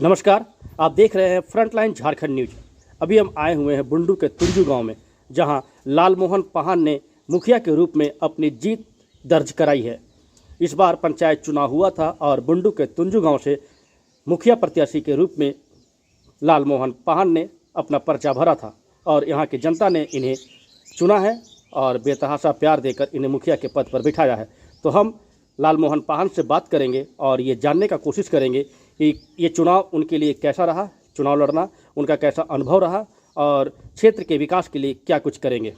नमस्कार, आप देख रहे हैं फ्रंटलाइन झारखंड न्यूज। अभी हम आए हुए हैं बुंडू के तुंजू गांव में, जहां लालमोहन पाहन ने मुखिया के रूप में अपनी जीत दर्ज कराई है। इस बार पंचायत चुनाव हुआ था और बुंडू के तुंजू गांव से मुखिया प्रत्याशी के रूप में लालमोहन पाहन ने अपना पर्चा भरा था और यहां की जनता ने इन्हें चुना है और बेतहाशा प्यार देकर इन्हें मुखिया के पद पर बिठाया है। तो हम लालमोहन पाहन से बात करेंगे और ये जानने का कोशिश करेंगे कि ये चुनाव उनके लिए कैसा रहा, चुनाव लड़ना उनका कैसा अनुभव रहा और क्षेत्र के विकास के लिए क्या कुछ करेंगे।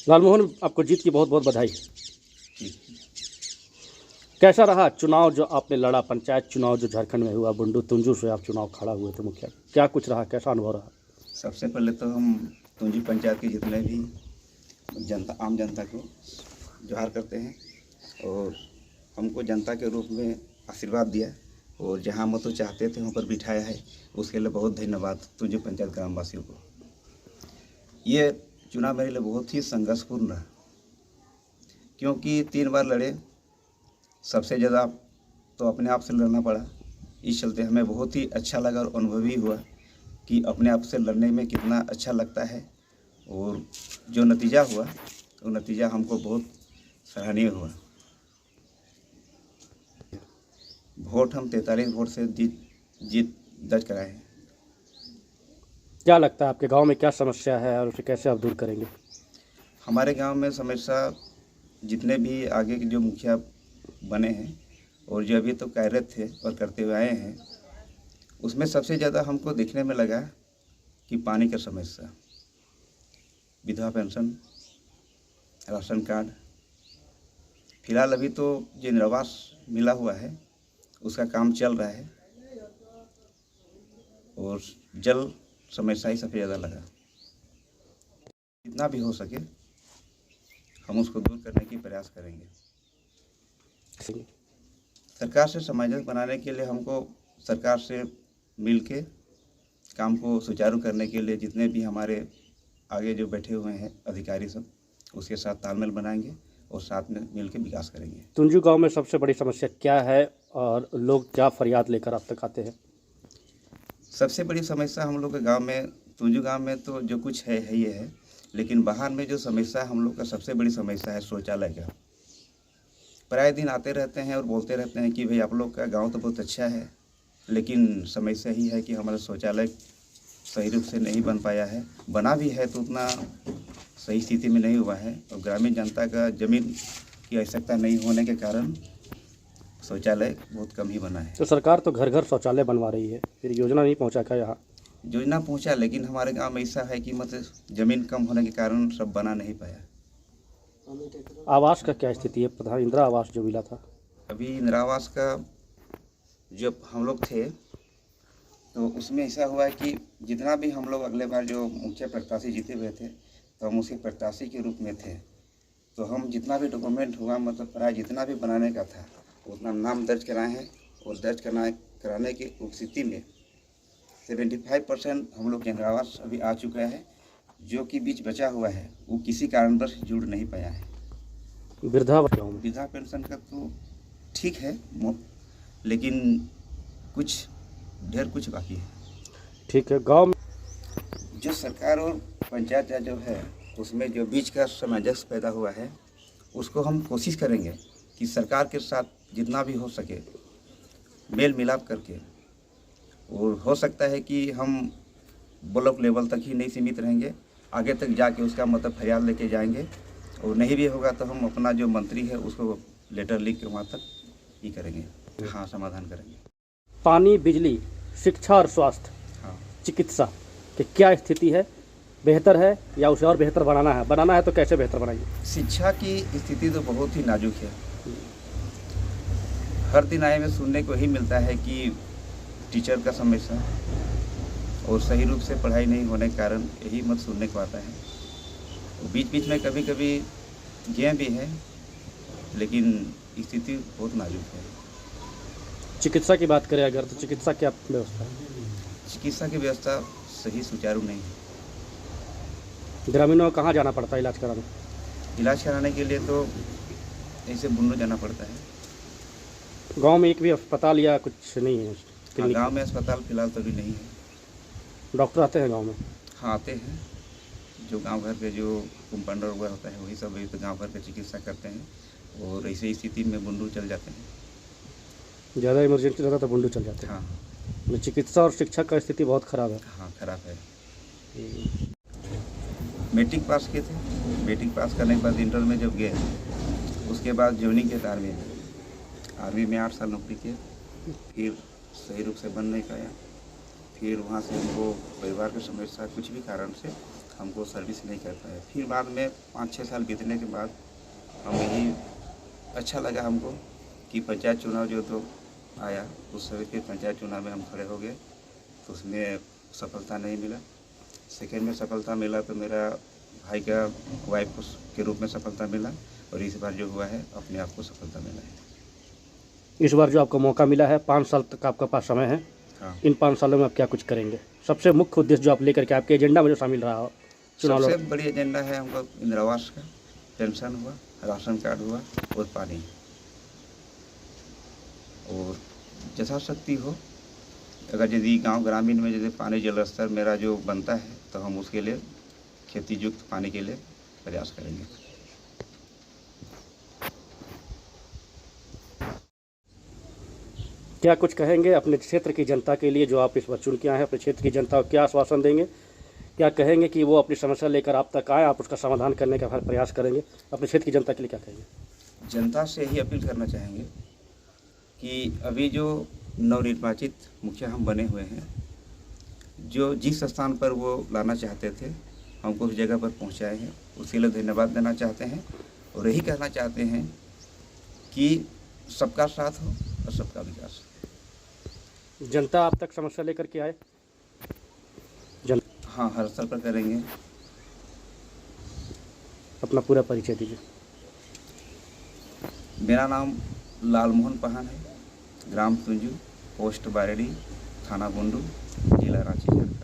लालमोहन, आपको जीत की बहुत बहुत बधाई। कैसा रहा चुनाव जो आपने लड़ा, पंचायत चुनाव जो झारखंड में हुआ, बुंडू तुंजू से आप चुनाव खड़ा हुए थे मुखिया, क्या कुछ रहा, कैसा अनुभव रहा? सबसे पहले तो हम तुंजू पंचायत के जितने भी जनता, आम जनता को जोहार करते हैं और हमको जनता के रूप में आशीर्वाद दिया और जहां हम तो चाहते थे वहाँ पर बिठाया है, उसके लिए बहुत धन्यवाद तुंजू पंचायत ग्रामवासियों को। ये चुनाव मेरे लिए बहुत ही संघर्षपूर्ण रहा, क्योंकि 3 बार लड़े, सबसे ज़्यादा तो अपने आप से लड़ना पड़ा। इस चलते हमें बहुत ही अच्छा लगा और अनुभवी हुआ कि अपने आप से लड़ने में कितना अच्छा लगता है और जो नतीजा हुआ वो नतीजा हमको बहुत सराहनीय हुआ। वोट हम 43 वोट से जीत दर्ज कराए हैं। क्या लगता है आपके गांव में क्या समस्या है और उसे कैसे आप दूर करेंगे? हमारे गांव में समस्या, जितने भी आगे के जो मुखिया बने हैं और जो अभी तो कार्यरत थे और करते हुए आए हैं, उसमें सबसे ज़्यादा हमको देखने में लगा कि पानी का समस्या, विधवा पेंशन, राशन कार्ड, फिलहाल अभी तो जो इंदिरा आवास मिला हुआ है उसका काम चल रहा है और जल समस्या ही सबसे ज़्यादा लगा। जितना भी हो सके हम उसको दूर करने की प्रयास करेंगे। सरकार से सामंजस्य बनाने के लिए हमको सरकार से मिल के काम को सुचारू करने के लिए जितने भी हमारे आगे जो बैठे हुए हैं अधिकारी सब, उसके साथ तालमेल बनाएंगे और साथ में मिल के विकास करेंगे। तुंजू गांव में सबसे बड़ी समस्या क्या है और लोग क्या फरियाद लेकर आप तक आते हैं? सबसे बड़ी समस्या हम लोग के गांव में, तुंजू गांव में तो जो कुछ है ये है, लेकिन बाहर में जो समस्या हम लोग का सबसे बड़ी समस्या है शौचालय का। प्राय दिन आते रहते हैं और बोलते रहते हैं कि भाई आप लोग का गांव तो बहुत अच्छा है, लेकिन समस्या ही है कि हमारा शौचालय सही रूप से नहीं बन पाया है। बना भी है तो उतना सही स्थिति में नहीं हुआ है और ग्रामीण जनता का ज़मीन की आवश्यकता नहीं होने के कारण शौचालय बहुत कम ही बना है। तो सरकार तो घर घर शौचालय बनवा रही है, फिर योजना नहीं पहुंचा क्या यहाँ? योजना पहुंचा, लेकिन हमारे गांव में ऐसा है कि मतलब ज़मीन कम होने के कारण सब बना नहीं पाया। आवास का क्या स्थिति है? प्रधान इंदिरा आवास जो मिला था, अभी इंदिरा आवास का जब हम लोग थे तो उसमें ऐसा हुआ है कि जितना भी हम लोग अगले बार जो मुखिया प्रत्याशी जीते हुए थे तो हम उसी प्रत्याशी के रूप में थे, तो हम जितना भी डॉक्यूमेंट हुआ, मतलब प्राय जितना भी बनाने का था उतना नाम दर्ज कराए हैं और दर्ज कराने की स्थिति में 75% हम लोग इंदिरा आवास अभी आ चुका है। जो कि बीच बचा हुआ है वो किसी कारणवश जुड़ नहीं पाया है। वृद्धा पेंशन का तो ठीक है, लेकिन ढेर कुछ बाकी है। ठीक है। गांव में जो सरकार और पंचायत राज जो है उसमें जो बीच का सामंजस्य पैदा हुआ है, उसको हम कोशिश करेंगे कि सरकार के साथ जितना भी हो सके मेल मिलाप करके, और हो सकता है कि हम ब्लॉक लेवल तक ही नहीं सीमित रहेंगे, आगे तक जाके उसका मतलब फरियाद लेके जाएंगे, और नहीं भी होगा तो हम अपना जो मंत्री है उसको लेटर लिख के वहाँ तक ही करेंगे, हाँ समाधान करेंगे। पानी, बिजली, शिक्षा और स्वास्थ्य, हाँ, चिकित्सा की क्या स्थिति है? बेहतर है या उसे और बेहतर बनाना है? बनाना है तो कैसे बेहतर बनाएंगे? शिक्षा की स्थिति तो बहुत ही नाजुक है। हर दिन आए में सुनने को ही मिलता है कि टीचर का समस्या और सही रूप से पढ़ाई नहीं होने के कारण यही मत सुनने को आता है। बीच बीच में कभी कभी गए भी हैं, लेकिन स्थिति बहुत नाजुक है। चिकित्सा की बात करें अगर, तो चिकित्सा क्या व्यवस्था है? चिकित्सा की व्यवस्था सही सुचारू नहीं है। ग्रामीणों को कहाँ जाना पड़ता है इलाज कराने? इलाज कराने के लिए तो ऐसे बुंडू जाना पड़ता है। गांव में एक भी अस्पताल या कुछ नहीं है? क्लिनिक? गांव में अस्पताल फिलहाल तो अभी नहीं है। डॉक्टर आते हैं गांव में? हाँ, आते हैं। जो गांव भर के जो कंपाउंडर हुआ होता है वही सब तो गांव भर के चिकित्सा करते हैं और ऐसी स्थिति में बुंडू चल जाते हैं। ज़्यादा इमरजेंसी रहता तो बुंडू चल जाते हैं। हाँ चिकित्सा और शिक्षा का स्थिति बहुत ख़राब है। हाँ, खराब है। मैट्रिक पास किए थे, मैट्रिक पास करने के बाद इंटर में जब गए उसके बाद ज्वाइनिंग किया आर्मी में 8 साल नौकरी किए, फिर सही रूप से बन नहीं पाया। फिर वहाँ से हमको परिवार की समस्या कुछ भी कारण से हमको सर्विस नहीं कर पाए। फिर बाद में 5-6 साल बीतने के बाद हम यही अच्छा लगा हमको कि पंचायत चुनाव जो तो आया उस समय के पंचायत चुनाव में हम खड़े हो गए, तो उसमें सफलता नहीं मिला। सेकेंड में सफलता मिला तो मेरा भाई का वाइफ के रूप में सफलता मिला और इस बार जो हुआ है अपने आप को सफलता मिला है। इस बार जो आपको मौका मिला है, 5 साल तक आपका पास समय है। हाँ, इन 5 सालों में आप क्या कुछ करेंगे? सबसे मुख्य उद्देश्य जो आप लेकर के आपके एजेंडा में जो शामिल रहा हो चुनाव सबसे लड़- बड़ी एजेंडा है हमको इंदिरा आवास का, पेंशन हुआ, राशन कार्ड हुआ और पानी, और यथाशक्ति हो अगर यदि गांव ग्रामीण में यदि पानी जल स्तर मेरा जो बनता है तो हम उसके लिए खेती युक्त पानी के लिए प्रयास करेंगे। क्या कुछ कहेंगे अपने क्षेत्र की जनता के लिए जो आप इस बार चुन के आए हैं? अपने क्षेत्र की जनता को क्या आश्वासन देंगे? क्या कहेंगे कि वो अपनी समस्या लेकर आप तक आए, आप उसका समाधान करने का प्रयास करेंगे? अपने क्षेत्र की जनता के लिए क्या कहेंगे? जनता से यही अपील करना चाहेंगे कि अभी जो नवनिर्वाचित मुखिया हम बने हुए हैं, जो जिस स्थान पर वो लाना चाहते थे हमको उस जगह पर पहुंचाए हैं, उसके लिए धन्यवाद देना चाहते हैं और यही कहना चाहते हैं कि सबका साथ हो और सबका विकास। जनता आप तक समस्या लेकर के आए? हाँ, हर स्तर पर करेंगे। अपना पूरा परिचय दीजिए। मेरा नाम लालमोहन पहान है, ग्राम तुंजू, पोस्ट बारेडी, थाना बुंडू, जिला रांची, झारखंड।